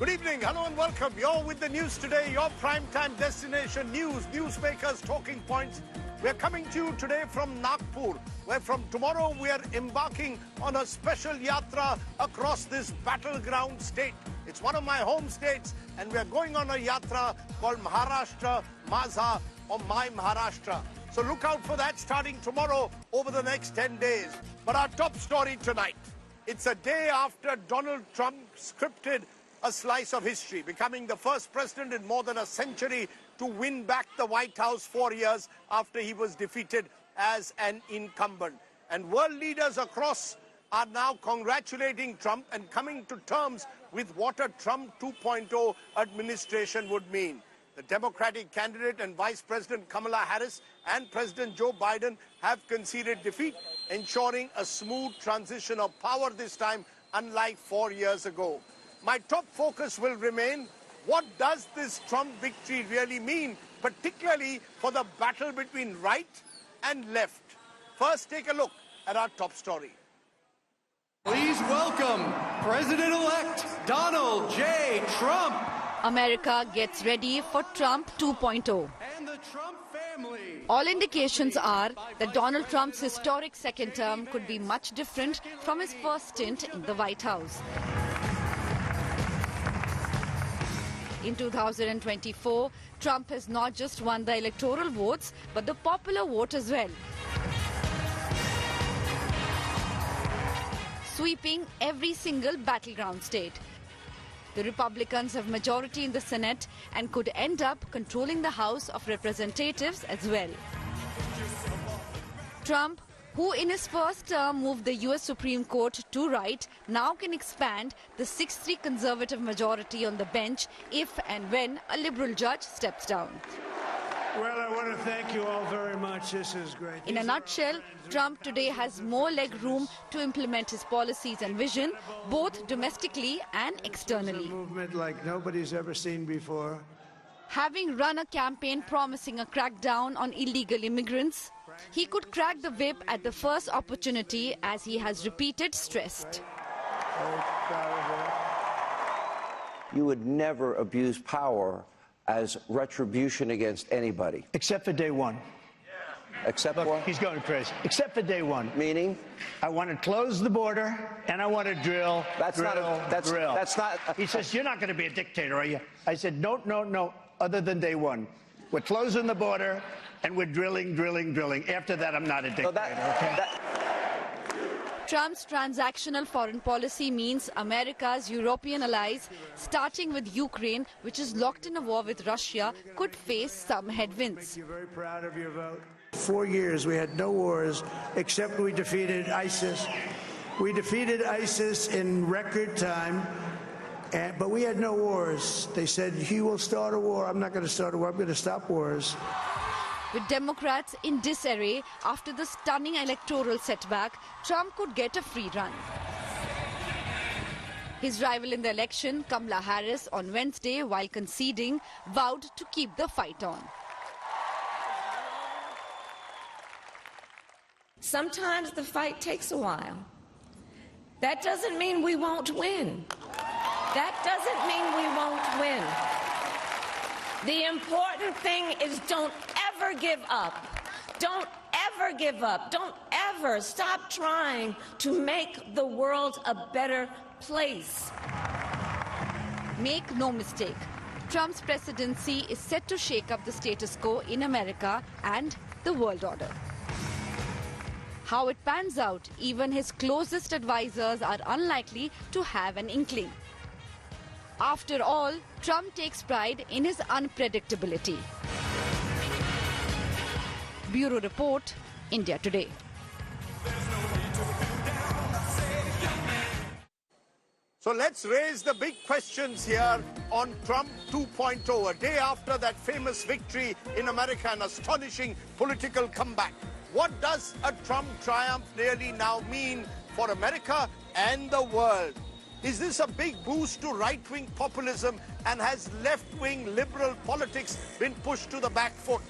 Good evening, hello and welcome. You're with the news today, your primetime destination news, newsmakers, talking points. We're coming to you today from Nagpur, where from tomorrow we are embarking on a special yatra across this battleground state. It's one of my home states, and we're going on a yatra called Maharashtra Maza or My Maharashtra. So look out for that starting tomorrow over the next 10 days. But our top story tonight, it's a day after Donald Trump scripted a slice of history, becoming the first president in more than a century to win back the White House 4 years after he was defeated as an incumbent. And world leaders across are now congratulating Trump and coming to terms with what a Trump 2.0 administration would mean. The Democratic candidate and Vice President Kamala Harris and President Joe Biden have conceded defeat, ensuring a smooth transition of power this time, unlike 4 years ago. My top focus will remain, what does this Trump victory really mean, particularly for the battle between right and left? First, take a look at our top story. Please welcome President-elect Donald J. Trump. America gets ready for Trump 2.0. And the Trump family. All indications are that Donald Trump's historic second term could be much different from his first stint in the White House. In 2024, Trump has not just won the electoral votes, but the popular vote as well, sweeping every single battleground state. The Republicans have majority in the Senate and could end up controlling the House of Representatives as well. Trump, who in his first term moved the US Supreme Court to right, now can expand the 6-3 conservative majority on the bench if and when a liberal judge steps down. Well, I want to thank you all very much. This is great. In a nutshell, Trump today has more leg room to implement his policies and vision, both domestically and externally. A movement like nobody's ever seen before. Having run a campaign promising a crackdown on illegal immigrants, he could crack the whip at the first opportunity, as he has repeated stressed. You would never abuse power as retribution against anybody. Except for day one. Except Look, what? he's going crazy. Except for day one. Meaning? I want to close the border, and I want to drill, That's drill, not that's not... He says, you're not going to be a dictator, are you? I said, no, no, no, other than day one. We're closing the border, and we're drilling, drilling, drilling. After that, I'm not a dictator, okay? Trump's transactional foreign policy means America's European allies, starting with Ukraine, which is locked in a war with Russia, could face some headwinds. You're very proud of your vote. 4 years we had no wars, except we defeated ISIS. We defeated ISIS in record time, but we had no wars. They said, he will start a war. I'm not going to start a war. I'm going to stop wars. With Democrats in disarray after the stunning electoral setback, Trump could get a free run. His rival in the election, Kamala Harris, on Wednesday, while conceding, vowed to keep the fight on. Sometimes the fight takes a while. That doesn't mean we won't win. That doesn't mean we won't win. The important thing is don't ever give up. Don't ever give up. Don't ever stop trying to make the world a better place. Make no mistake, Trump's presidency is set to shake up the status quo in America and the world order. How it pans out, even his closest advisors are unlikely to have an inkling. After all, Trump takes pride in his unpredictability. Bureau Report, India Today. So let's raise the big questions here on Trump 2.0, a day after that famous victory in America, an astonishing political comeback. What does a Trump triumph really now mean for America and the world? Is this a big boost to right-wing populism, and has left-wing liberal politics been pushed to the back foot?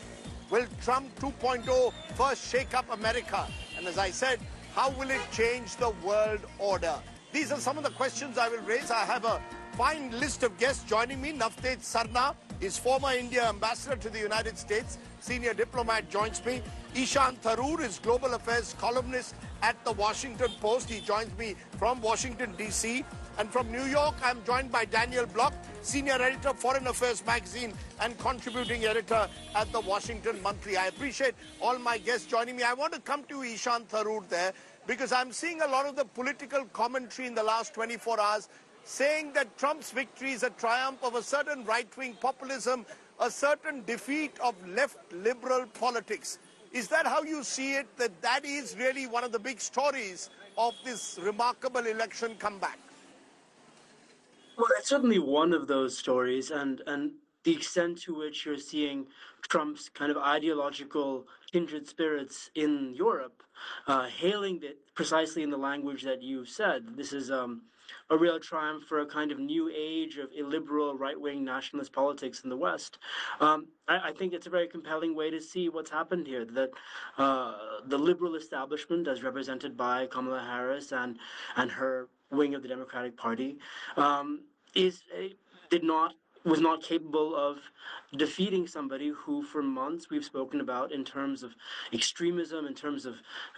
Will Trump 2.0 first shake up America? And as I said, how will it change the world order? These are some of the questions I will raise. I have a fine list of guests joining me. Navteej Sarna is former India ambassador to the United States. Senior diplomat joins me. Ishan Tharoor is global affairs columnist at the Washington Post. He joins me from Washington, D.C. And from New York, I'm joined by Daniel Block, senior editor, Foreign Affairs magazine, and contributing editor at the Washington Monthly. I appreciate all my guests joining me. I want to come to Ishan Tharoor there, because I'm seeing a lot of the political commentary in the last 24 hours saying that Trump's victory is a triumph of a certain right-wing populism, a certain defeat of left liberal politics. Is that how you see it, that is really one of the big stories of this remarkable election comeback? Well, it's certainly one of those stories, and the extent to which you're seeing Trump's kind of ideological kindred spirits in Europe hailing it precisely in the language that you said. This is a real triumph for a kind of new age of illiberal right-wing nationalist politics in the West. I think it's a very compelling way to see what's happened here, that the liberal establishment, as represented by Kamala Harris and her wing of the Democratic Party, was not capable of defeating somebody who for months we've spoken about in terms of extremism, in terms of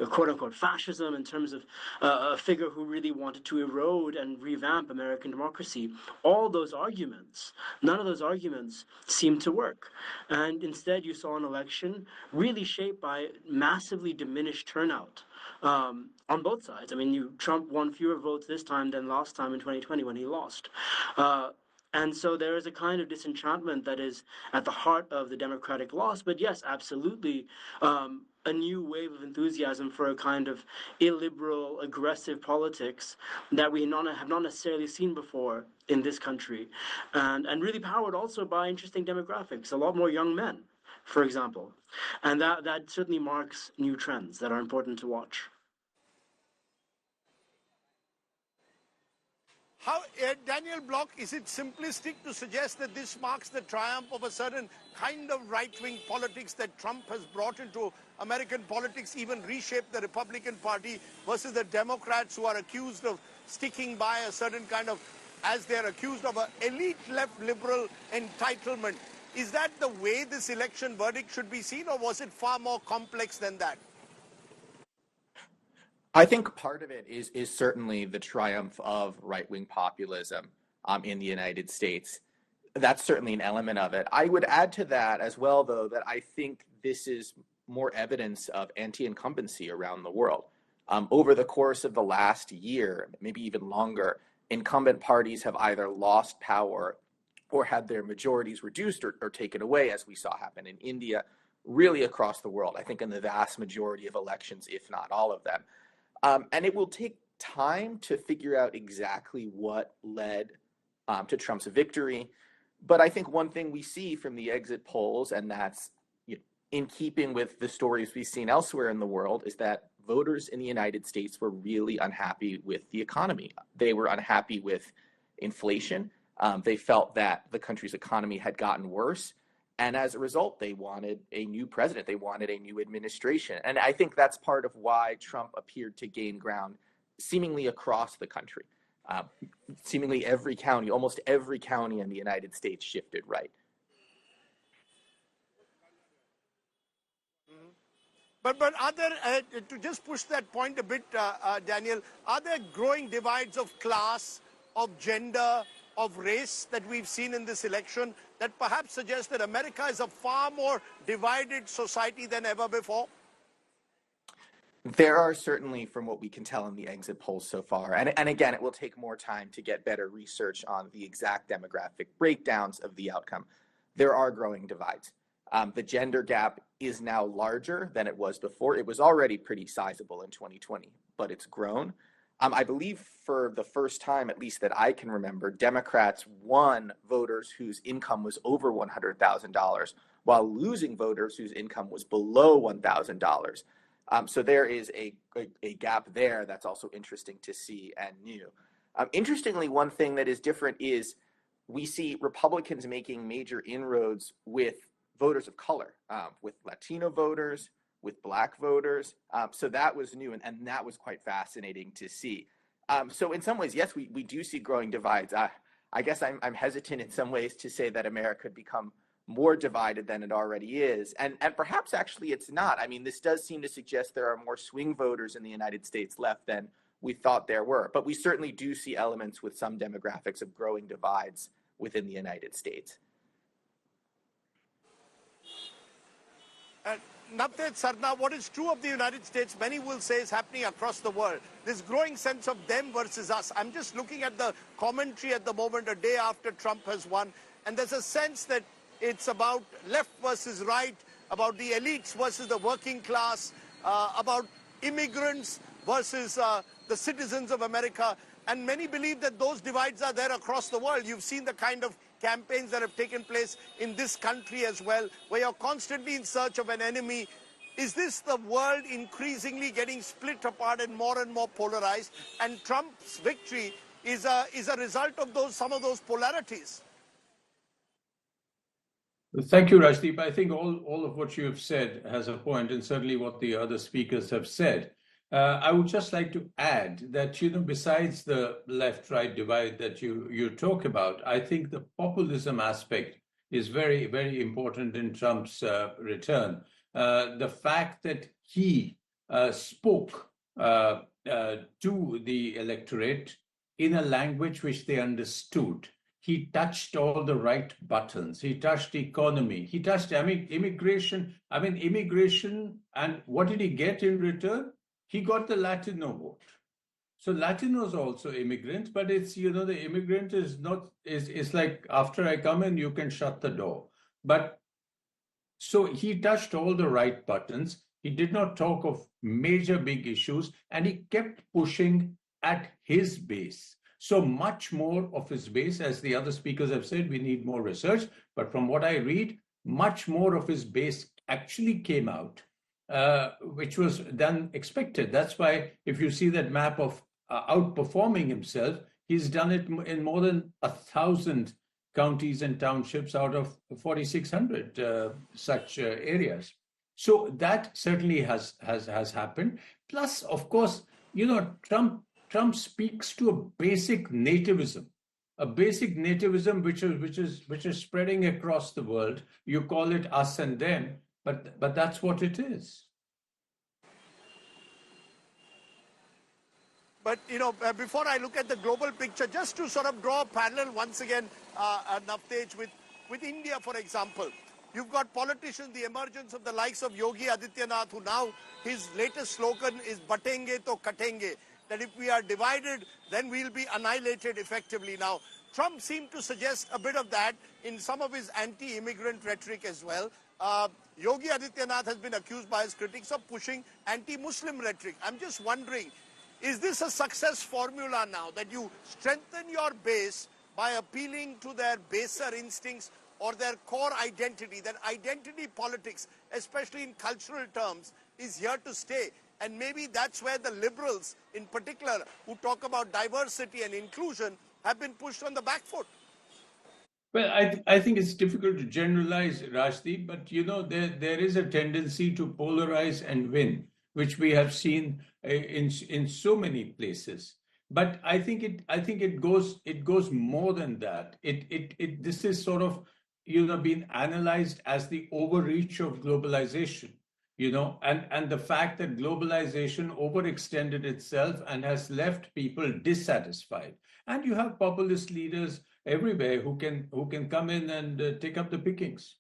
quote-unquote fascism, in terms of a figure who really wanted to erode and revamp American democracy. All those arguments, none of those arguments seemed to work. And instead you saw an election really shaped by massively diminished turnout on both sides. I mean, Trump won fewer votes this time than last time in 2020 when he lost. And so there is a kind of disenchantment that is at the heart of the Democratic loss. But yes, absolutely, a new wave of enthusiasm for a kind of illiberal, aggressive politics that we have not necessarily seen before in this country. And really powered also by interesting demographics, a lot more young men, for example. And that certainly marks new trends that are important to watch. Daniel Block, is it simplistic to suggest that this marks the triumph of a certain kind of right-wing politics that Trump has brought into American politics, even reshaped the Republican Party, versus the Democrats who are accused of sticking by a certain kind of, as they're accused of, an elite left liberal entitlement? Is that the way this election verdict should be seen, or was it far more complex than that? I think part of it is certainly the triumph of right-wing populism in the United States. That's certainly an element of it. I would add to that as well, though, that I think this is more evidence of anti-incumbency around the world. Over the course of the last year, maybe even longer, incumbent parties have either lost power or had their majorities reduced or taken away, as we saw happen in India, really across the world, I think in the vast majority of elections, if not all of them. And it will take time to figure out exactly what led to Trump's victory. But I think one thing we see from the exit polls, and that's in keeping with the stories we've seen elsewhere in the world, is that voters in the United States were really unhappy with the economy. They were unhappy with inflation. They felt that the country's economy had gotten worse. And as a result, they wanted a new president. They wanted a new administration. And I think that's part of why Trump appeared to gain ground seemingly across the country. Seemingly every county, almost every county in the United States shifted right. But are there, to just push that point a bit, Daniel, are there growing divides of class, of gender, of race that we've seen in this election that perhaps suggest that America is a far more divided society than ever before? There are certainly, from what we can tell in the exit polls so far, and again, it will take more time to get better research on the exact demographic breakdowns of the outcome. There are growing divides. The gender gap is now larger than it was before. It was already pretty sizable in 2020, but it's grown. I believe for the first time, at least that I can remember, Democrats won voters whose income was over $100,000 while losing voters whose income was below $1,000. So there is a gap there that's also interesting to see and new. Interestingly, one thing that is different is we see Republicans making major inroads with voters of color, with Latino voters, with Black voters. So that was new, and that was quite fascinating to see. So in some ways, yes, we do see growing divides. I guess I'm hesitant in some ways to say that America could become more divided than it already is. And perhaps actually it's not. I mean, this does seem to suggest there are more swing voters in the United States left than we thought there were. But we certainly do see elements with some demographics of growing divides within the United States. Navteej Sarna, what is true of the United States, many will say is happening across the world. This growing sense of them versus us. I'm just looking at the commentary at the moment, a day after Trump has won, and there's a sense that it's about left versus right, about the elites versus the working class, about immigrants versus the citizens of America. And many believe that those divides are there across the world. You've seen the kind of campaigns that have taken place in this country as well, where you're constantly in search of an enemy. Is this the world increasingly getting split apart and more polarized? And Trump's victory is a result of some of those polarities. Thank you, Rajdeep. I think all of what you have said has a point, and certainly what the other speakers have said. I would just like to add that, besides the left-right divide that you talk about, I think the populism aspect is very, very important in Trump's return. The fact that he spoke to the electorate in a language which they understood. He touched all the right buttons. He touched economy. He touched, immigration. Immigration, and what did he get in return? He got the Latino vote. So Latinos also immigrants, but it's, the immigrant is not, it's like, after I come in, you can shut the door. But so he touched all the right buttons. He did not talk of major big issues, and he kept pushing at his base. So much more of his base, as the other speakers have said, we need more research. But from what I read, much more of his base actually came out, which was then expected. That's why if you see that map of outperforming himself, he's done it in more than 1,000 counties and townships out of 4,600 such areas. So that certainly has happened. Plus, of course, Trump speaks to a basic nativism which is spreading across the world. You call it us and them, but that's what it is. But, before I look at the global picture, just to sort of draw a parallel once again, Navteej, with India, for example, you've got politicians, the emergence of the likes of Yogi Adityanath, who now his latest slogan is "Batenge to katenge," that if we are divided, then we'll be annihilated effectively. Now, Trump seemed to suggest a bit of that in some of his anti-immigrant rhetoric as well. Yogi Adityanath has been accused by his critics of pushing anti-Muslim rhetoric. I'm just wondering, is this a success formula now, that you strengthen your base by appealing to their baser instincts or their core identity, that identity politics, especially in cultural terms, is here to stay? And maybe that's where the liberals, in particular, who talk about diversity and inclusion, have been pushed on the back foot. Well, I think it's difficult to generalize, Rajdeep, but there is a tendency to polarize and win, which we have seen in so many places. But I think it goes more than that. This is sort of being analyzed as the overreach of globalization. And the fact that globalization overextended itself and has left people dissatisfied. And you have populist leaders everywhere who can come in and take up the pickings.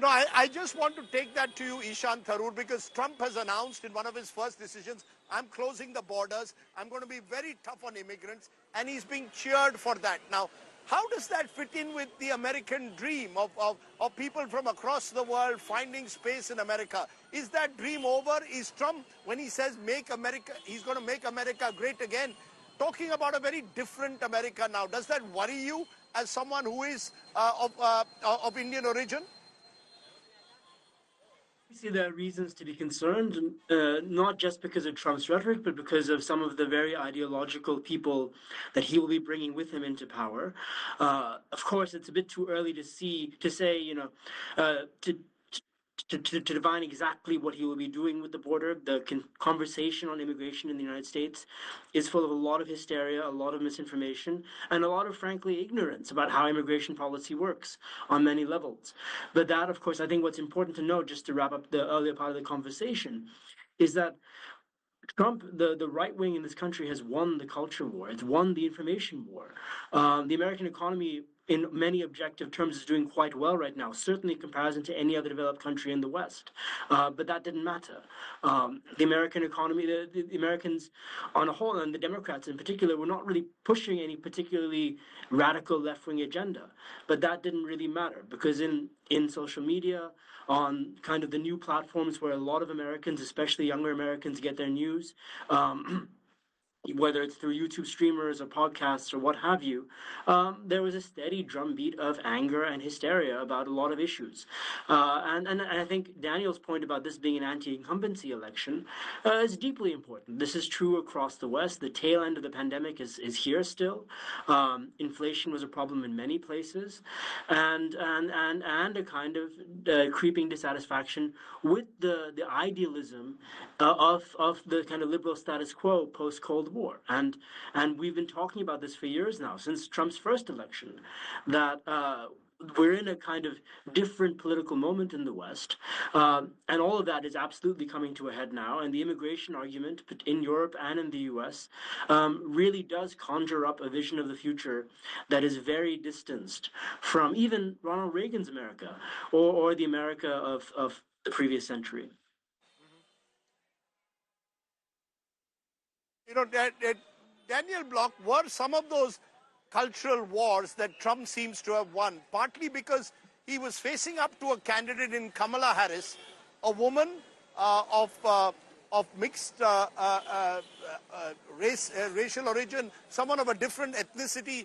I just want to take that to you, Ishan Tharoor, because Trump has announced in one of his first decisions, I'm closing the borders, I'm going to be very tough on immigrants, and he's being cheered for that. Now, how does that fit in with the American dream of people from across the world finding space in America? Is that dream over? Is Trump, when he says make America, he's going to make America great again, talking about a very different America now? Does that worry you as someone who is of Indian origin? See, there are reasons to be concerned, not just because of Trump's rhetoric, but because of some of the very ideological people that he will be bringing with him into power. Of course, it's a bit too early to say, to to define exactly what he will be doing with the border. The conversation on immigration in the United States is full of a lot of hysteria, a lot of misinformation, and a lot of, frankly, ignorance about how immigration policy works on many levels. But that, of course, I think what's important to note, just to wrap up the earlier part of the conversation, is that Trump, the right wing in this country, has won the culture war. It's won the information war. The American economy, in many objective terms, is doing quite well right now, certainly in comparison to any other developed country in the West. But that didn't matter. The American economy, the Americans on a whole, and the Democrats in particular, were not really pushing any particularly radical left-wing agenda. But that didn't really matter, because in social media, on kind of the new platforms where a lot of Americans, especially younger Americans, get their news, whether it's through YouTube streamers or podcasts or what have you, there was a steady drumbeat of anger and hysteria about a lot of issues. And I think Daniel's point about this being an anti-incumbency election is deeply important. This is true across the West. The tail end of the pandemic is here still. Inflation was a problem in many places, and a kind of creeping dissatisfaction with the idealism of the kind of liberal status quo post-Cold War. And we've been talking about this for years now, since Trump's first election, that we're in a kind of different political moment in the West, and all of that is absolutely coming to a head now. And the immigration argument in Europe and in the U.S. Really does conjure up a vision of the future that is very distanced from even Ronald Reagan's America or the America of the previous century. You know, Daniel Block, were some of those cultural wars that Trump seems to have won, partly because he was facing up to a candidate in Kamala Harris, a woman of mixed racial origin, someone of a different ethnicity.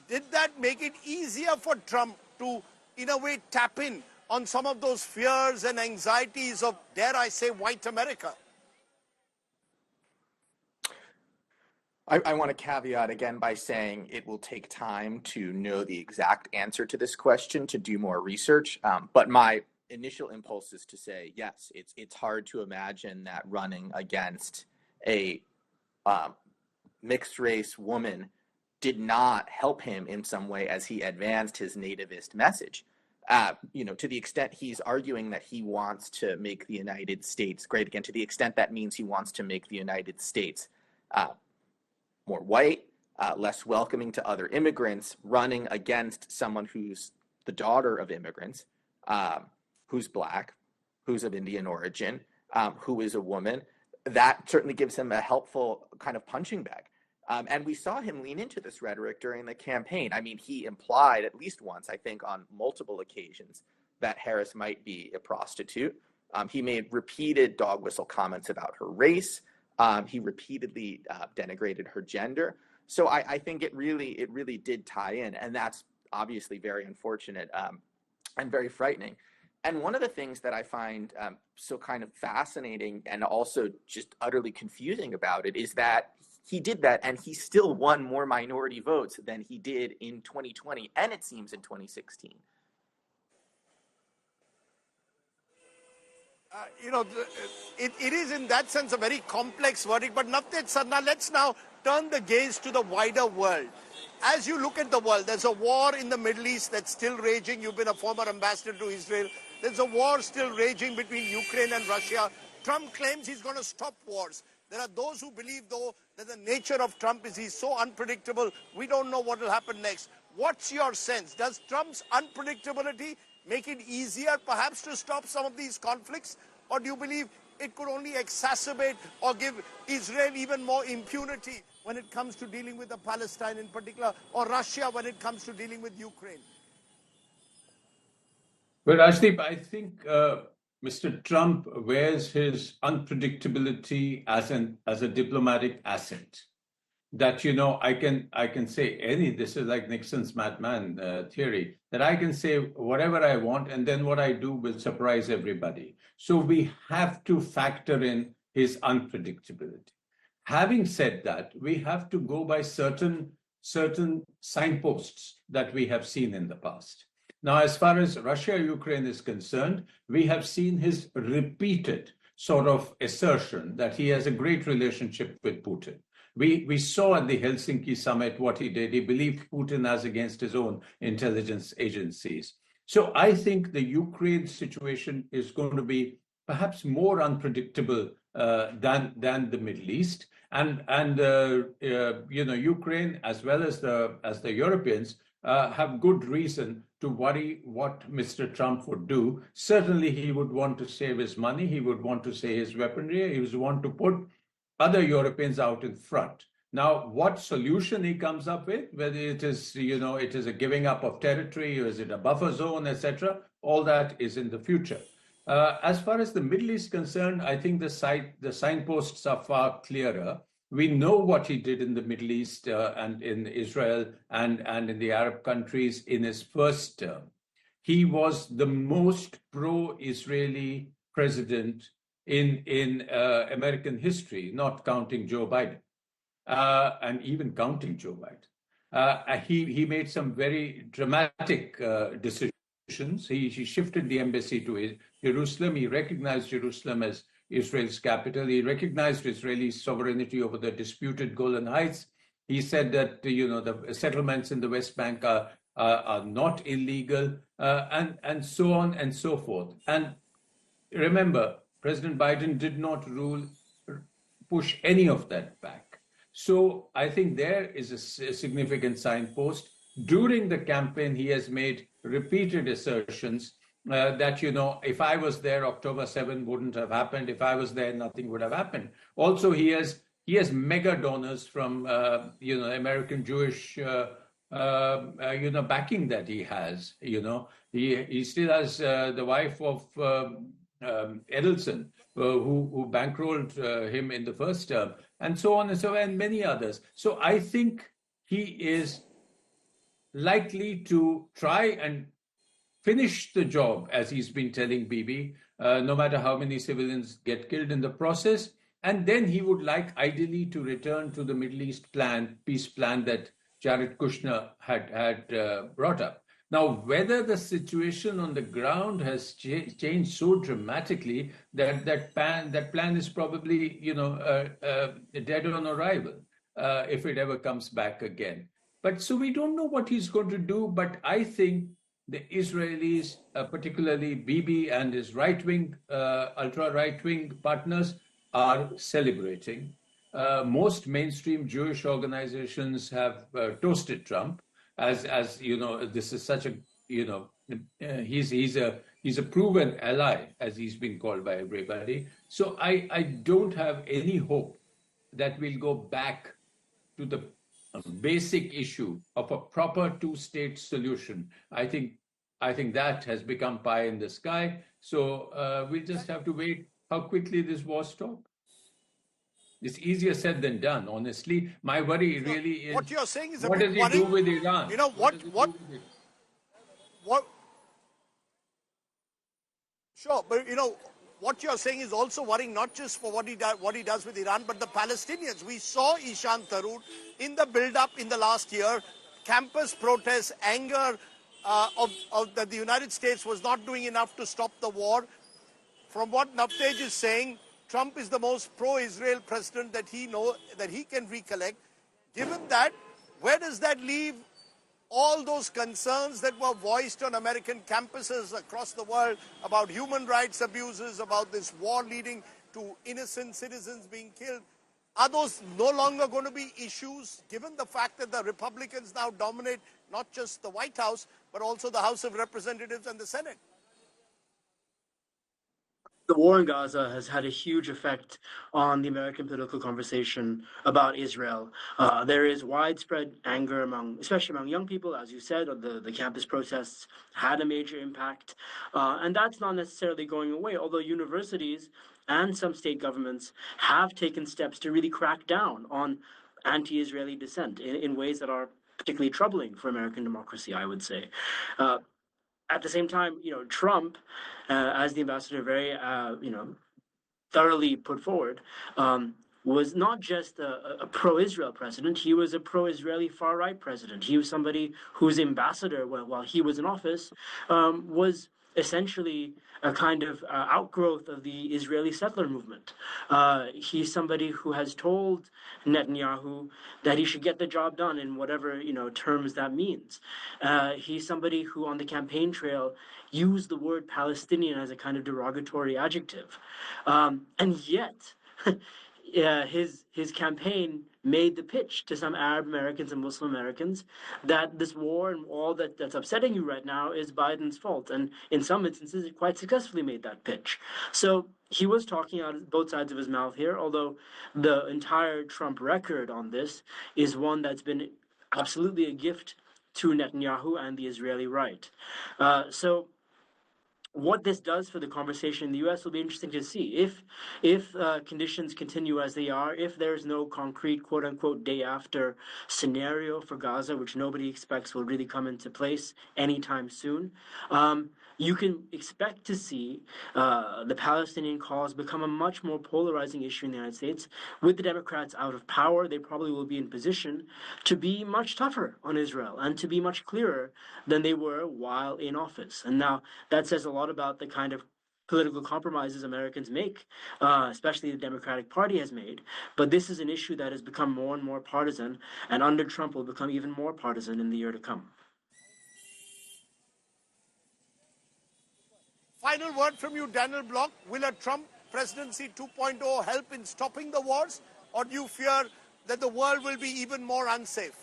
Did that make it easier for Trump to, in a way, tap in on some of those fears and anxieties of, dare I say, white America? I want to caveat again by saying it will take time to know the exact answer to this question, to do more research. But my initial impulse is to say, yes, it's hard to imagine that running against a mixed race woman did not help him in some way as he advanced his nativist message. To the extent he's arguing that he wants to make the United States great again, to the extent that means he wants to make the United States more white, less welcoming to other immigrants, running against someone who's the daughter of immigrants, who's Black, who's of Indian origin, who is a woman, that certainly gives him a helpful kind of punching bag. And we saw him lean into this rhetoric during the campaign. I mean, he implied at least once, I think on multiple occasions, that Harris might be a prostitute. He made repeated dog whistle comments about her race. He repeatedly denigrated her gender. So I think it really did tie in, and that's obviously very unfortunate and very frightening. And one of the things that I find so kind of fascinating and also just utterly confusing about it is that he did that and he still won more minority votes than he did in 2020 and it seems in 2016. It is in that sense a very complex verdict, but Navtesh Sarna, let's now turn the gaze to the wider world. As you look at the world, there's a war in the Middle East that's still raging. You've been a former ambassador to Israel. There's a war still raging between Ukraine and Russia. Trump claims he's going to stop wars. There are those who believe, though, that the nature of Trump is he's so unpredictable, we don't know what will happen next. What's your sense? Does Trump's unpredictability make it easier, perhaps, to stop some of these conflicts? Or do you believe it could only exacerbate or give Israel even more impunity when it comes to dealing with Palestine in particular, or Russia when it comes to dealing with Ukraine? Well, Rajdeep, I think Mr. Trump wears his unpredictability as a diplomatic asset. That, I can say this is like Nixon's madman theory, that I can say whatever I want and then what I do will surprise everybody. So we have to factor in his unpredictability. Having said that, we have to go by certain signposts that we have seen in the past. Now, as far as Russia-Ukraine is concerned, we have seen his repeated sort of assertion that he has a great relationship with Putin. We saw at the Helsinki summit what he did. He believed Putin as against his own intelligence agencies. So I think the Ukraine situation is going to be perhaps more unpredictable than the Middle East. And Ukraine as well as the Europeans have good reason to worry what Mr. Trump would do. Certainly, he would want to save his money. He would want to save his weaponry. He would want to put other Europeans out in front. Now, what solution he comes up with, whether it is, it is a giving up of territory, or is it a buffer zone, etc., all that is in the future. As far as the Middle East is concerned, I think the signposts are far clearer. We know what he did in the Middle East and in Israel and in the Arab countries in his first term. He was the most pro-Israeli president in American history, not counting Joe Biden, and even counting Joe Biden. He made some very dramatic decisions. He shifted the embassy to Jerusalem. He recognized Jerusalem as Israel's capital. He recognized Israeli sovereignty over the disputed Golan Heights. He said that the settlements in the West Bank are not illegal, and so on and so forth. And remember, President Biden did not push any of that back. So I think there is a significant signpost. During the campaign, he has made repeated assertions that, if I was there, October 7 wouldn't have happened. If I was there, nothing would have happened. Also, he has mega donors from, American Jewish, backing that he has. He still has the wife of Edelson, who bankrolled him in the first term, and so on and so on, and many others. So I think he is likely to try and finish the job, as he's been telling Bibi, no matter how many civilians get killed in the process. And then he would like, ideally, to return to the Middle East peace plan that Jared Kushner had brought up. Now, whether the situation on the ground has changed so dramatically that plan is probably, dead on arrival, if it ever comes back again. But so we don't know what he's going to do. But I think the Israelis, particularly Bibi and his right-wing, ultra-right-wing partners, are celebrating. Most mainstream Jewish organizations have toasted Trump as this is such a he's a proven ally, as he's been called by everybody. So I don't have any hope that we'll go back to the basic issue of a proper two-state solution. I think that has become pie in the sky. So we'll just have to wait how quickly this war stops. It's easier said than done, honestly. My worry really is, what you're saying is what does he do with Iran? Sure, but what you're saying is also worrying, not just for what he does with Iran, but the Palestinians. We saw Ishan Tharoor in the build-up in the last year, campus protests, anger that the United States was not doing enough to stop the war. From what Navtej is saying, Trump is the most pro-Israel president that he can recollect. Given that, where does that leave all those concerns that were voiced on American campuses across the world about human rights abuses, about this war leading to innocent citizens being killed? Are those no longer going to be issues, given the fact that the Republicans now dominate not just the White House, but also the House of Representatives and the Senate? The war in Gaza has had a huge effect on the American political conversation about Israel. There is widespread anger especially among young people, as you said. The campus protests had a major impact, and that's not necessarily going away. Although universities and some state governments have taken steps to really crack down on anti-Israeli dissent in ways that are particularly troubling for American democracy, I would say. At the same time, Trump, as the ambassador very, thoroughly put forward, was not just a pro-Israel president, he was a pro-Israeli far-right president. He was somebody whose ambassador, while he was in office, was essentially a kind of outgrowth of the Israeli settler movement. He's somebody who has told Netanyahu that he should get the job done in whatever terms that means. He's somebody who, on the campaign trail, used the word Palestinian as a kind of derogatory adjective, and yet. His campaign made the pitch to some Arab Americans and Muslim Americans that this war and all that's upsetting you right now is Biden's fault. And in some instances, it quite successfully made that pitch. So he was talking out both sides of his mouth here, although the entire Trump record on this is one that's been absolutely a gift to Netanyahu and the Israeli right. So what this does for the conversation in the U.S. will be interesting to see. If conditions continue as they are, if there's no concrete quote-unquote day after scenario for Gaza, which nobody expects will really come into place anytime soon, you can expect to see the Palestinian cause become a much more polarizing issue in the United States. With the Democrats out of power, they probably will be in position to be much tougher on Israel and to be much clearer than they were while in office. And now that says a lot about the kind of political compromises Americans make, especially the Democratic Party has made. But this is an issue that has become more and more partisan, and under Trump will become even more partisan in the year to come. Final word from you, Daniel Block. Will a Trump presidency 2.0 help in stopping the wars, or do you fear that the world will be even more unsafe?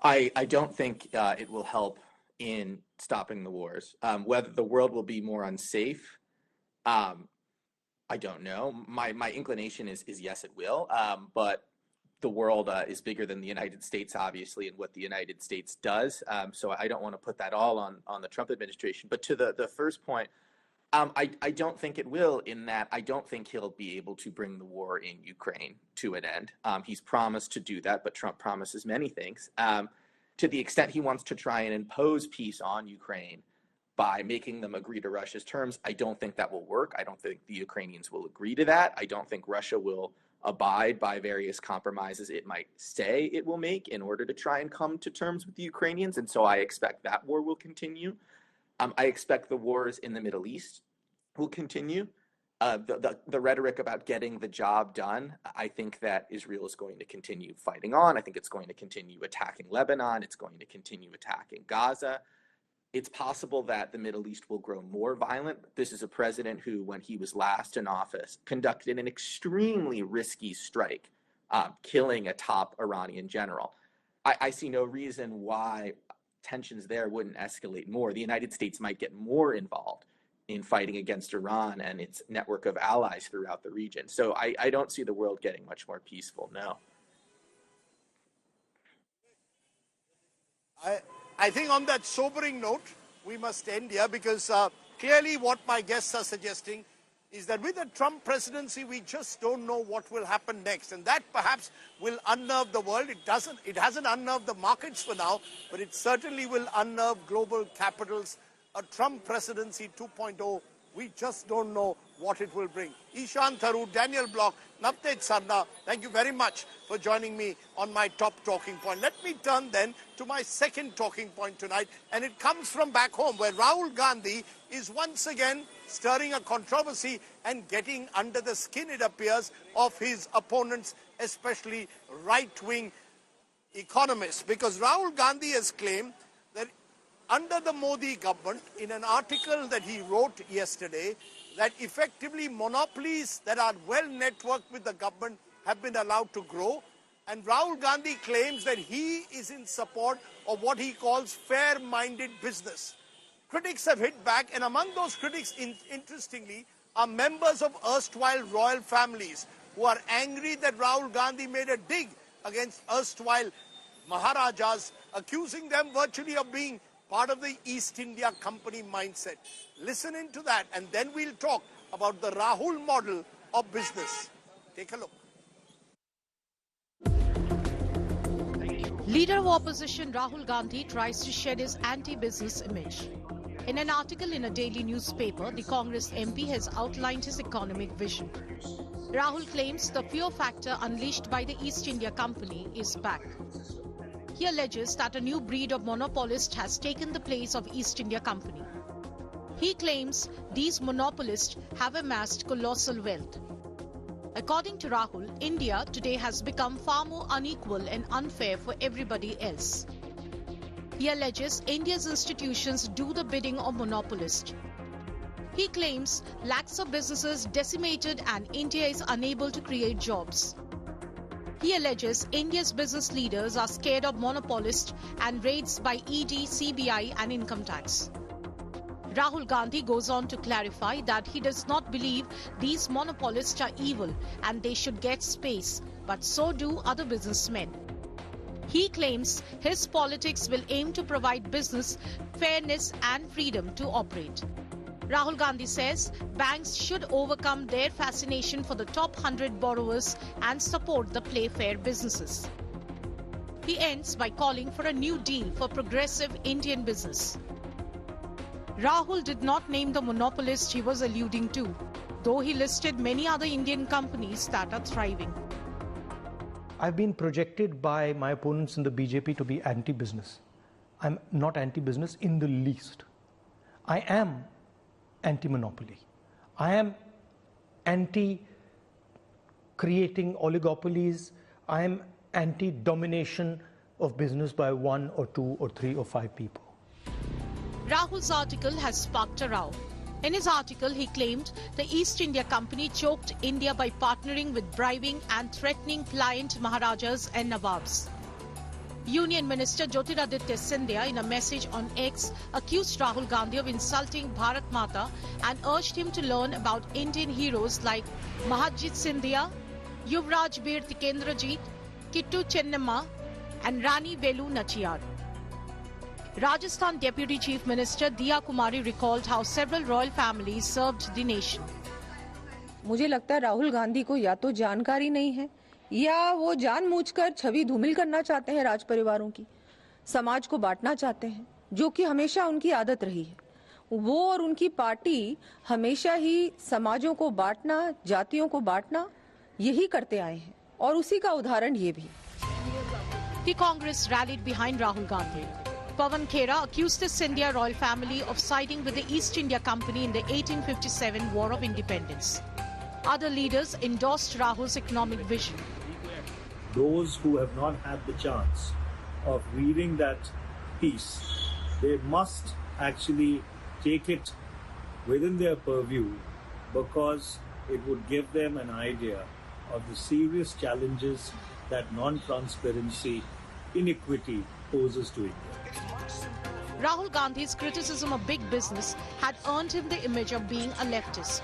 I don't think it will help in stopping the wars. Whether the world will be more unsafe, I don't know. My inclination is yes, it will. But the world is bigger than the United States, obviously, and what the United States does. So I don't want to put that all on the Trump administration. But to the first point, I don't think it will, in that I don't think he'll be able to bring the war in Ukraine to an end. He's promised to do that, but Trump promises many things. To the extent he wants to try and impose peace on Ukraine by making them agree to Russia's terms, I don't think that will work. I don't think the Ukrainians will agree to that. I don't think Russia will abide by various compromises it might say it will make in order to try and come to terms with the Ukrainians. And so I expect that war will continue. I expect the wars in the Middle East will continue. The rhetoric about getting the job done, I think that Israel is going to continue fighting on. I think it's going to continue attacking Lebanon. It's going to continue attacking Gaza. It's possible that the Middle East will grow more violent. This is a president who, when he was last in office, conducted an extremely risky strike, killing a top Iranian general. I see no reason why tensions there wouldn't escalate more. The United States might get more involved in fighting against Iran and its network of allies throughout the region. So I don't see the world getting much more peaceful, no. I think on that sobering note, we must end here, because clearly what my guests are suggesting is that with the Trump presidency, we just don't know what will happen next. And that perhaps will unnerve the world. It hasn't unnerved the markets for now, but it certainly will unnerve global capitals. A Trump presidency 2.0, we just don't know what it will bring. Ishan Tharoor, Daniel Block, Navtej Sarna, thank you very much for joining me on my top talking point. Let me turn then to my second talking point tonight, and it comes from back home, where Rahul Gandhi is once again stirring a controversy and getting under the skin, it appears, of his opponents, especially right-wing economists. Because Rahul Gandhi has claimed that under the Modi government, in an article that he wrote yesterday, that effectively monopolies that are well networked with the government have been allowed to grow. And Rahul Gandhi claims that he is in support of what he calls fair-minded business. Critics have hit back, and among those critics, interestingly, are members of erstwhile royal families who are angry that Rahul Gandhi made a dig against erstwhile Maharajas, accusing them virtually of being part of the East India Company mindset. Listen into that, and then we'll talk about the Rahul model of business. Take a look. Leader of opposition Rahul Gandhi tries to shed his anti-business image. In an article in a daily newspaper, the Congress MP has outlined his economic vision. Rahul claims the fear factor unleashed by the East India Company is back. He alleges that a new breed of monopolist has taken the place of East India Company. He claims these monopolists have amassed colossal wealth. According to Rahul, India today has become far more unequal and unfair for everybody else. He alleges India's institutions do the bidding of monopolists. He claims lakhs of businesses decimated and India is unable to create jobs. He alleges India's business leaders are scared of monopolists and raids by ED, CBI and income tax. Rahul Gandhi goes on to clarify that he does not believe these monopolists are evil and they should get space, but so do other businessmen. He claims his politics will aim to provide business fairness and freedom to operate. Rahul Gandhi says banks should overcome their fascination for the top 100 borrowers and support the play fair businesses. He ends by calling for a new deal for progressive Indian business. Rahul did not name the monopolist he was alluding to, though he listed many other Indian companies that are thriving. I've been projected by my opponents in the BJP to be anti-business. I'm not anti-business in the least. I am anti-monopoly. I am anti-creating oligopolies. I am anti-domination of business by 1 or 2 or 3 or 5 people. Rahul's article has sparked a row. In his article, he claimed the East India Company choked India by partnering with bribing and threatening pliant Maharajas and Nawabs. Union Minister Jyotiraditya Scindia, in a message on X, accused Rahul Gandhi of insulting Bharat Mata and urged him to learn about Indian heroes like Mahadjit Scindia, Yuvraj Bir Tikendrajit, Kittu Chennamma and Rani Velu Nachiyar. Rajasthan Deputy Chief Minister Diya Kumari recalled how several royal families served the nation. मुझे लगता है राहुल गांधी को या तो जानकारी नहीं है या वो जानबूझकर छवि धूमिल करना चाहते हैं राज परिवारों की, समाज को बांटना चाहते हैं, जो कि हमेशा उनकी आदत रही है. वो और उनकी पार्टी हमेशा ही समाजों को बांटना, जातियों को बांटना यही करते आए हैं और उसी का उदाहरण ये भी. The Congress rallied behind Rahul Gandhi. Pawan Khera accused the Scindia royal family of siding with the East India Company in the 1857 War of Independence. Other leaders endorsed Rahul's economic vision. Those who have not had the chance of reading that piece, they must actually take it within their purview because it would give them an idea of the serious challenges that non-transparency, inequity poses to India. Rahul Gandhi's criticism of big business had earned him the image of being a leftist.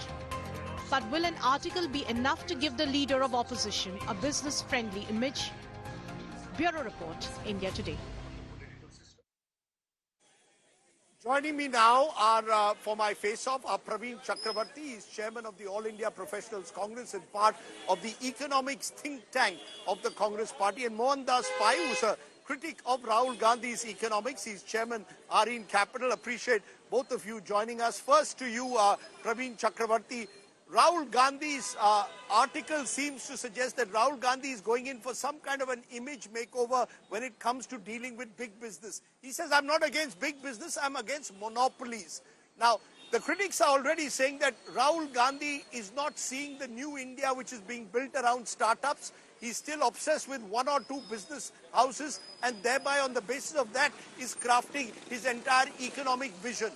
But will an article be enough to give the leader of opposition a business-friendly image? Bureau Report, India Today. Joining me now are, for my face-off, are Praveen Chakravarti. He's chairman of the All India Professionals Congress and part of the economics think tank of the Congress Party, and Mohandas Pai, who's a critic of Rahul Gandhi's economics. He's chairman, Areen Capital. Appreciate both of you joining us. First to you, Praveen Chakravarti. Rahul Gandhi's article seems to suggest that Rahul Gandhi is going in for some kind of an image makeover when it comes to dealing with big business. He says, I'm not against big business, I'm against monopolies. Now, the critics are already saying that Rahul Gandhi is not seeing the new India which is being built around startups. He's still obsessed with 1 or 2 business houses, and thereby on the basis of that is crafting his entire economic vision.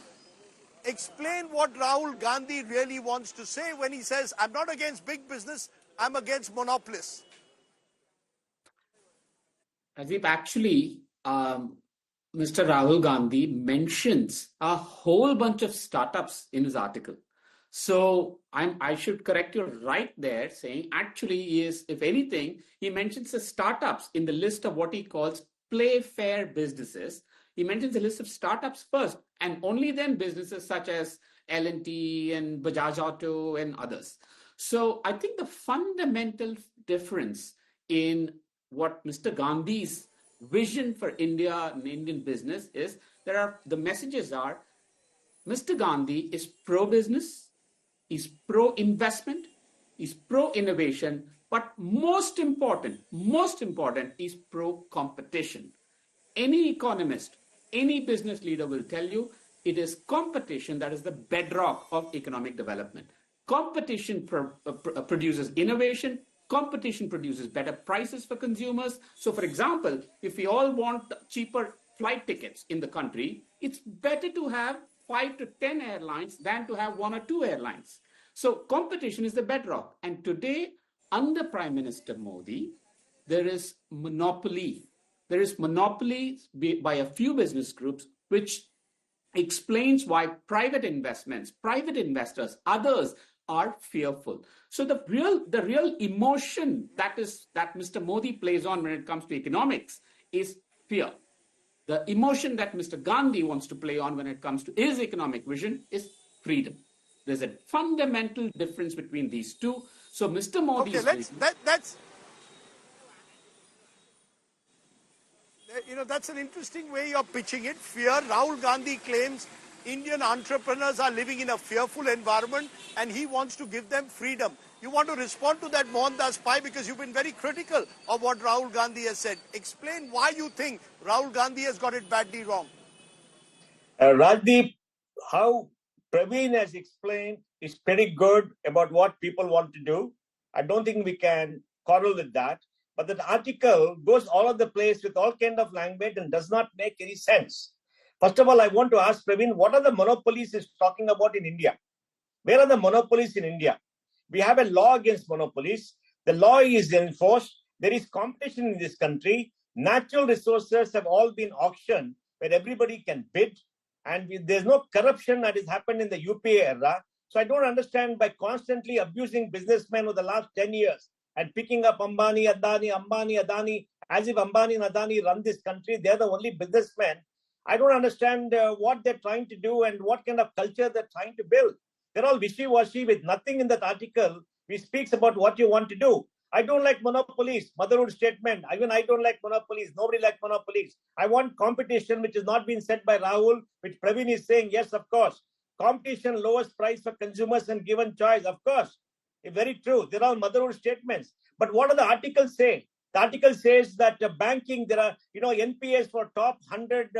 Explain what Rahul Gandhi really wants to say when he says, I'm not against big business, I'm against monopolists. Rajdeep, actually, Mr. Rahul Gandhi mentions a whole bunch of startups in his article. So I should correct you right there, saying actually he is, if anything, he mentions the startups in the list of what he calls play fair businesses. He mentions a list of startups first, and only then businesses such as L&T and Bajaj Auto and others. So I think the fundamental difference in what Mr. Gandhi's vision for India and Indian business is, the messages are, Mr. Gandhi is pro-business, he's pro-investment, is pro-innovation, but most important is pro-competition. Any economist, any business leader will tell you it is competition that is the bedrock of economic development. Competition produces innovation. Competition produces better prices for consumers. So, for example, if we all want cheaper flight tickets in the country, it's better to have 5 to 10 airlines than to have 1 or 2 airlines. So, competition is the bedrock. And today, under Prime Minister Modi, there is monopoly. There is monopoly by a few business groups, which explains why private investors, others are fearful. So the real emotion that Mr. Modi plays on when it comes to economics is fear. The emotion that Mr. Gandhi wants to play on when it comes to his economic vision is freedom. There's a fundamental difference between these two. So Mr. Modi that's an interesting way you're pitching it. Fear. Rahul Gandhi claims Indian entrepreneurs are living in a fearful environment and he wants to give them freedom. You want to respond to that, Mohandas Pai, because you've been very critical of what Rahul Gandhi has said. Explain why you think Rahul Gandhi has got it badly wrong. Rajdeep, how Praveen has explained is pretty good about what people want to do. I don't think we can quarrel with that. But that article goes all over the place with all kind of language and does not make any sense. First of all, I want to ask Praveen, what are the monopolies he's talking about in India? Where are the monopolies in India? We have a law against monopolies. The law is enforced. There is competition in this country. Natural resources have all been auctioned where everybody can bid. And there's no corruption that has happened in the UPA era. So I don't understand by constantly abusing businessmen over the last 10 years and picking up Ambani, Adani, as if Ambani and Adani run this country. They're the only businessmen. I don't understand what they're trying to do and what kind of culture they're trying to build. They're all wishy-washy with nothing in that article which speaks about what you want to do. I don't like monopolies, motherhood statement. Even I don't like monopolies. Nobody likes monopolies. I want competition, which is not being said by Rahul, which Praveen is saying, yes, of course. Competition, lowest price for consumers and given choice, of course. Very true. There are motherhood statements. But what do the articles say? The article says that banking, there are, NPAs for top 100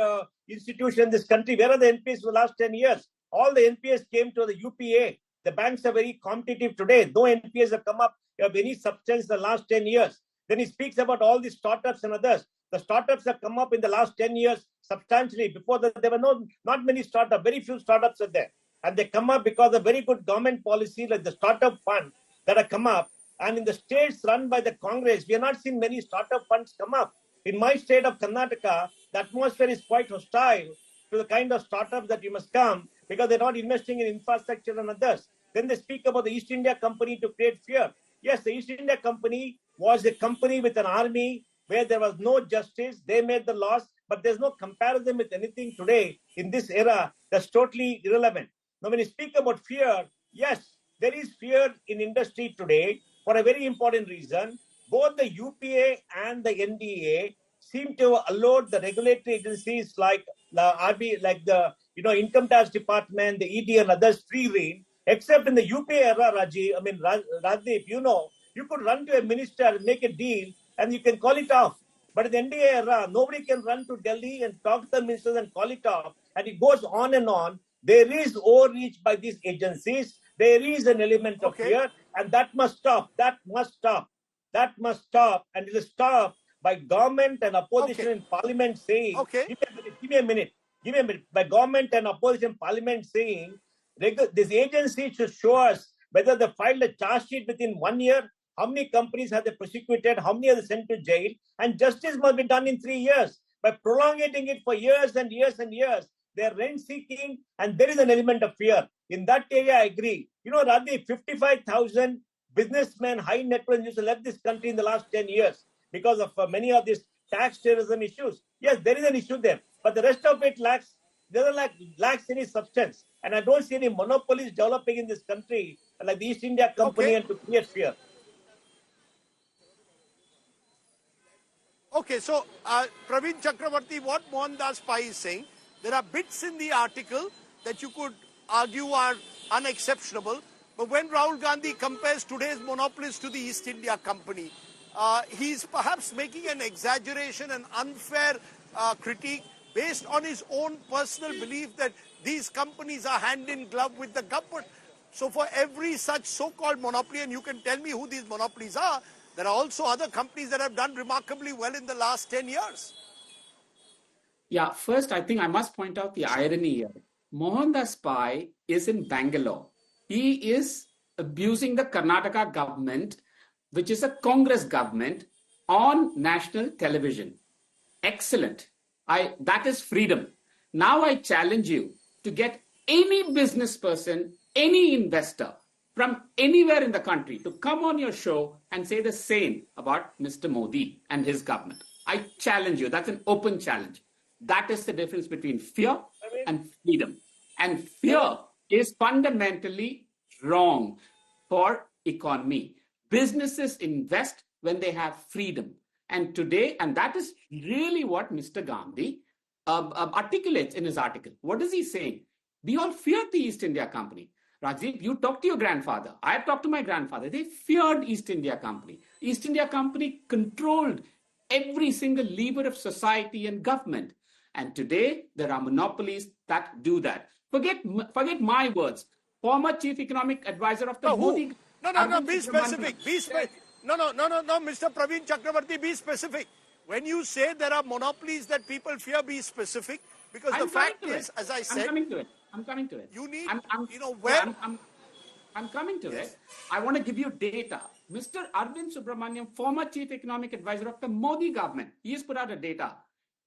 institutions in this country. Where are the NPAs for the last 10 years? All the NPAs came to the UPA. The banks are very competitive today. No NPAs have come up of any substance in the last 10 years. Then he speaks about all these startups and others. The startups have come up in the last 10 years substantially. Before that, there were not many startups. Very few startups are there. And they come up because of very good government policy like the startup fund that have come up. And in the states run by the Congress, we have not seen many startup funds come up. In my state of Karnataka, the atmosphere is quite hostile to the kind of startups that you must come because they're not investing in infrastructure and others. Then they speak about the East India Company to create fear. Yes, the East India Company was a company with an army where there was no justice. They made the laws, but there's no comparison with anything today in this era that's totally irrelevant. Now, when you speak about fear, yes, there is fear in industry today for a very important reason. Both the UPA and the NDA seem to allow the regulatory agencies like the RB, like the Income Tax Department, the ED and others free rein. Except in the UPA era, Rajdeep, you could run to a minister, make a deal, and you can call it off. But in the NDA era, nobody can run to Delhi and talk to the ministers and call it off. And it goes on and on. There is overreach by these agencies. There is an element of fear, and that must stop. That must stop. That must stop. And it will stop by government and opposition in parliament saying, give me a minute. By government and opposition parliament saying, this agency should show us whether they filed a charge sheet within 1 year, how many companies have they prosecuted, how many are they sent to jail, and justice must be done in 3 years. By prolonging it for years and years and years, they are rent-seeking, and there is an element of fear. In that area, I agree. Radhi, 55,000 businessmen, high net worth used to left this country in the last 10 years because of many of these tax terrorism issues. Yes, there is an issue there, but the rest of it lacks any substance. And I don't see any monopolies developing in this country like the East India Company and to create fear. Okay, so Praveen Chakravarti, what Mohandas Pai is saying, there are bits in the article that you could argue are unexceptionable. But when Rahul Gandhi compares today's monopolies to the East India Company, he's perhaps making an exaggeration, an unfair critique based on his own personal belief that these companies are hand in glove with the government. So for every such so-called monopoly, and you can tell me who these monopolies are, there are also other companies that have done remarkably well in the last 10 years. Yeah, first, I think I must point out the irony here. Mohandas Pai is in Bangalore. He is abusing the Karnataka government, which is a Congress government, on national television. Excellent. That is freedom. Now I challenge you to get any business person, any investor from anywhere in the country to come on your show and say the same about Mr. Modi and his government. I challenge you. That's an open challenge. That is the difference between fear and freedom. And fear is fundamentally wrong for economy. Businesses invest when they have freedom. And today, and that is really what Mr. Gandhi articulates in his article. What is he saying? We all feared the East India Company. Rajdeep, you talked to your grandfather. I have talked to my grandfather. They feared East India Company. East India Company controlled every single lever of society and government. And today, there are monopolies that do that. Forget my words. Former chief economic advisor of the Modi. No, be specific. No, Mr. Praveen Chakravarti, be specific. When you say there are monopolies that people fear, be specific. Because the fact is, as I said... I'm coming to it. You need, I'm coming to it. I want to give you data. Mr. Arvind Subramaniam, former chief economic advisor of the Modi government, he has put out a data.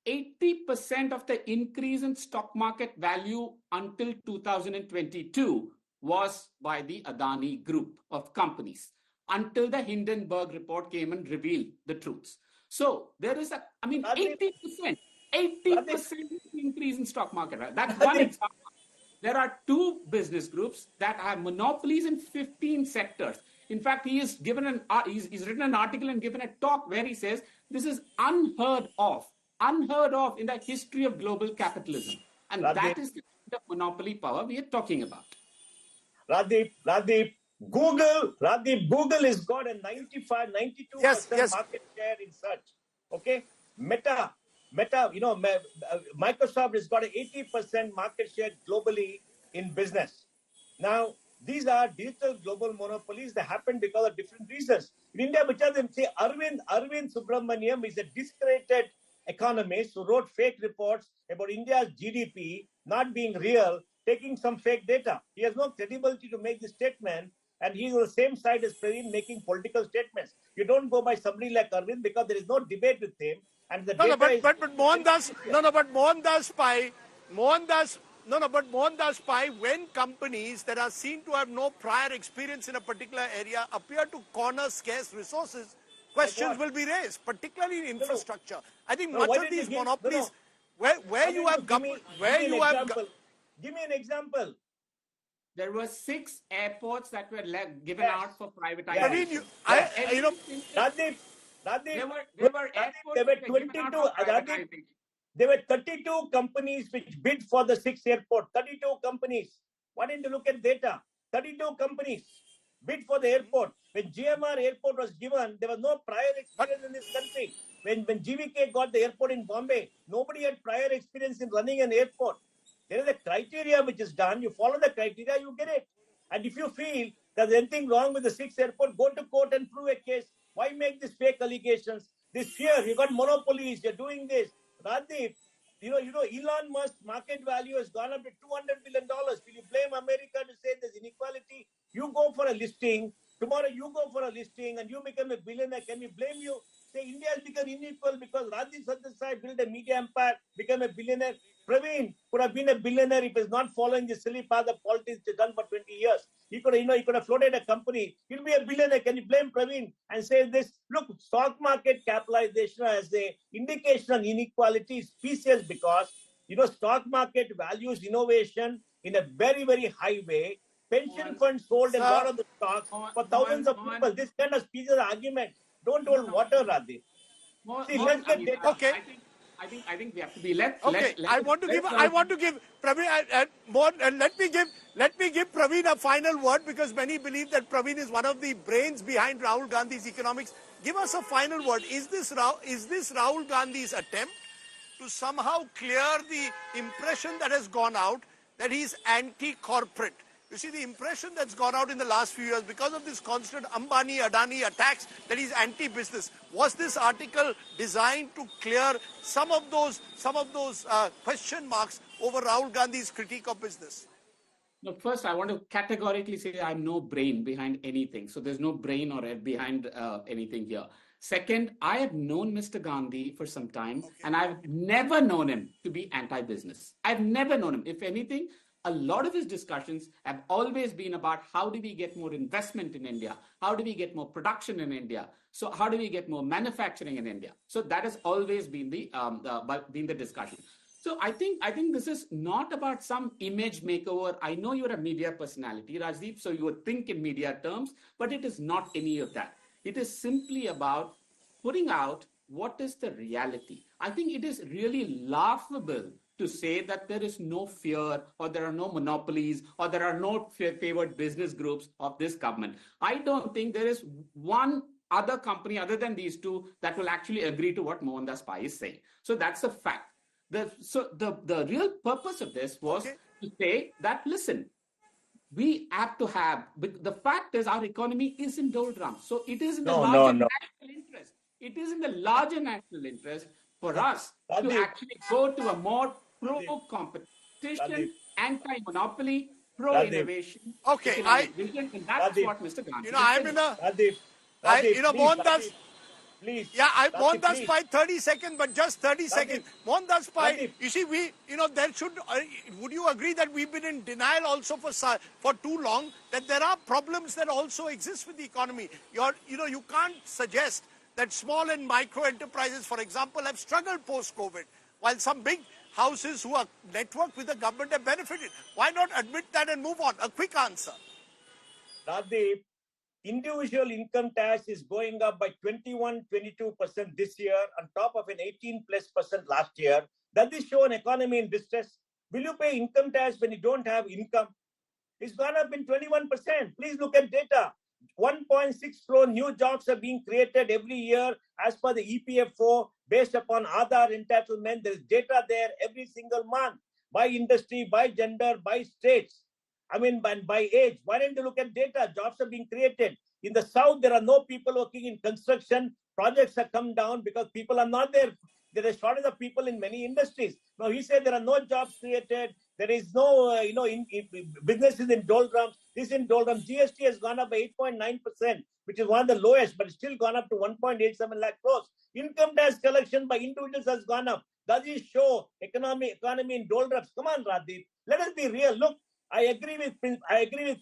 80% of the increase in stock market value until 2022 was by the Adani group of companies, until the Hindenburg report came and revealed the truths. So there is 80% increase in stock market. Right? That's one example. There are two business groups that have monopolies in 15 sectors. In fact, he's written an article and given a talk where he says this is unheard of in the history of global capitalism. And that is the monopoly power we are talking about. Rajdeep, Google has got a 92% market share in search. Okay? Meta, Microsoft has got an 80% market share globally in business. Now, these are digital global monopolies that happen because of different reasons. In India, which are them say Arvind Subramaniam is a discredited economist who wrote fake reports about India's GDP not being real, taking some fake data. He has no credibility to make this statement, and he is on the same side as Praveen making political statements. You don't go by somebody like Arvind because there is no debate with him. And the Mohandas Pai, when companies that are seen to have no prior experience in a particular area appear to corner scarce resources, questions will be raised, particularly in infrastructure. I think much of these monopolies, where you have government, give me an example. There were 6 airports that were given out for privatization. Rajdeep, there were 32 companies which bid for the 6 airports. 32 companies. Why didn't you look at data? 32 companies bid for the airport. When GMR airport was given, there was no prior experience in this country. When GVK got the airport in Bombay, nobody had prior experience in running an airport. There is a criteria which is done. You follow the criteria, you get it. And if you feel there's anything wrong with the 6th airport, go to court and prove a case. Why make these fake allegations? This fear, you got monopolies, you're doing this. Rajdeep, Elon Musk's market value has gone up to $200 billion. Will you blame America to say there's inequality? You go for a listing. Tomorrow you go for a listing and you become a billionaire. Can we blame you? Say India has become unequal because Rajdeep Sardesai built a media empire, became a billionaire. Praveen could have been a billionaire if he's not following the silly path of politics he's done for 20 years. He could have floated a company. He'll be a billionaire. Can you blame Praveen and say this? Look, stock market capitalization as a indication of inequality is specious because, stock market values innovation in a very, very high way. Pension funds sold a lot of the stocks for thousands of people. This kind of specious argument. Don't hold water, Rajdeep. See, let's get data. Okay. I think we have to be let. I want to give Praveen more. Let me give Praveen a final word, because many believe that Praveen is one of the brains behind Rahul Gandhi's economics. Give us a final word. Is this Rahul Gandhi's attempt to somehow clear the impression that has gone out that he's anti-corporate? You see, the impression that's gone out in the last few years because of this constant Ambani, Adani attacks, that he's anti-business. Was this article designed to clear some of those question marks over Rahul Gandhi's critique of business? No, first, I want to categorically say I'm no brain behind anything. So there's no brain or head behind anything here. Second, I have known Mr. Gandhi for some time, and I've never known him to be anti-business. I've never known him. If anything, a lot of his discussions have always been about how do we get more investment in India? How do we get more production in India? So how do we get more manufacturing in India? So that has always been the discussion. So I think this is not about some image makeover. I know you're a media personality, Rajdeep, so you would think in media terms, but it is not any of that. It is simply about putting out what is the reality. I think it is really laughable to say that there is no fear, or there are no monopolies, or there are no favored business groups of this government. I don't think there is one other company other than these two that will actually agree to what Mohandas Pai is saying. So that's a fact. The real purpose of this was to say that, listen, we have to have, the fact is our economy is in doldrums. So it is in the larger national interest. It is in the larger national interest for us to actually go to a more pro-competition, anti-monopoly, pro-innovation. Okay, vision, and that's what Mr. Gandhi I'm in a... Mohandas... Please. Yeah, Mohandas Pai, 30 seconds, but just 30 seconds. Mohandas Pai, you see, there should, would you agree that we've been in denial also for too long, that there are problems that also exist with the economy? You can't suggest that small and micro enterprises, for example, have struggled post-COVID, while some big houses who are networked with the government have benefited. Why not admit that and move on? A quick answer. Rajdeep, individual income tax is going up by 21-22% this year, on top of an 18+% last year. Does this show an economy in distress? Will you pay income tax when you don't have income? It's gone up in 21%. Please look at data. 1.6 crore new jobs are being created every year as per the EPFO, based upon Aadhaar entitlement. There's data there every single month, by industry, by gender, by states. I mean, by age. Why don't you look at data? Jobs are being created. In the south, there are no people working in construction. Projects have come down because people are not there. There is a shortage of people in many industries. Now, he said there are no jobs created. There is no, businesses in doldrums. This in doldrums. GST has gone up by 8.9%, which is one of the lowest, but it's still gone up to 1.87 lakh crores. Income tax collection by individuals has gone up. Does it show economy in doldrums? Come on, Rajdeep. Let us be real. Look, I agree with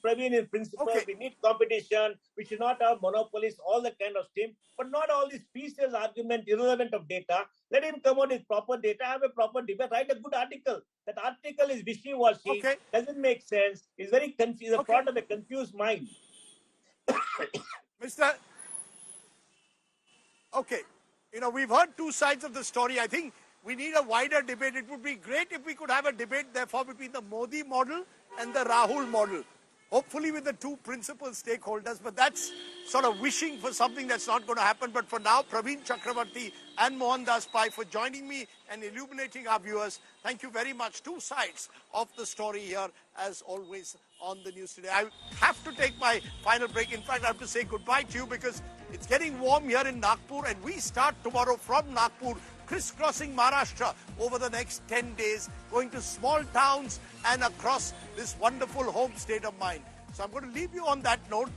Praveen in principle. Okay. We need competition. We should not have monopolies, all that kind of thing. But not all these pieces argument irrelevant of data. Let him come out with proper data, have a proper debate, write a good article. That article is wishy-washy, doesn't make sense, is very confused, a part of a confused mind. Mr. Okay, we've heard two sides of the story. I think we need a wider debate. It would be great if we could have a debate, therefore, between the Modi model and the Rahul model. Hopefully with the two principal stakeholders, but that's sort of wishing for something that's not going to happen. But for now, Praveen Chakravarti and Mohandas Pai for joining me and illuminating our viewers. Thank you very much. Two sides of the story here, as always, on the news today. I have to take my final break. In fact, I have to say goodbye to you because it's getting warm here in Nagpur, and we start tomorrow from Nagpur, crisscrossing Maharashtra over the next 10 days, going to small towns and across this wonderful home state of mine. So I'm going to leave you on that note.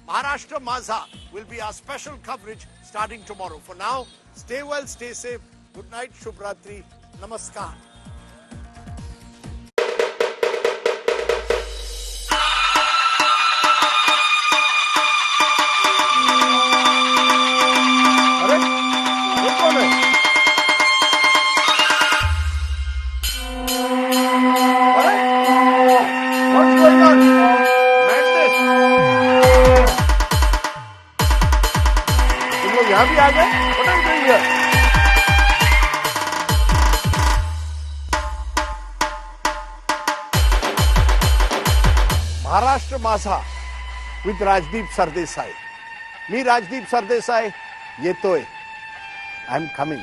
Maharashtra Maza will be our special coverage starting tomorrow. For now, stay well, stay safe. Good night, Shubhratri, Namaskar. यहाँ भी आ गए? What are you doing here? Maharashtra माझा with Rajdeep Sardesai. मी राजदीप सरदेसाई येतोय. I'm coming.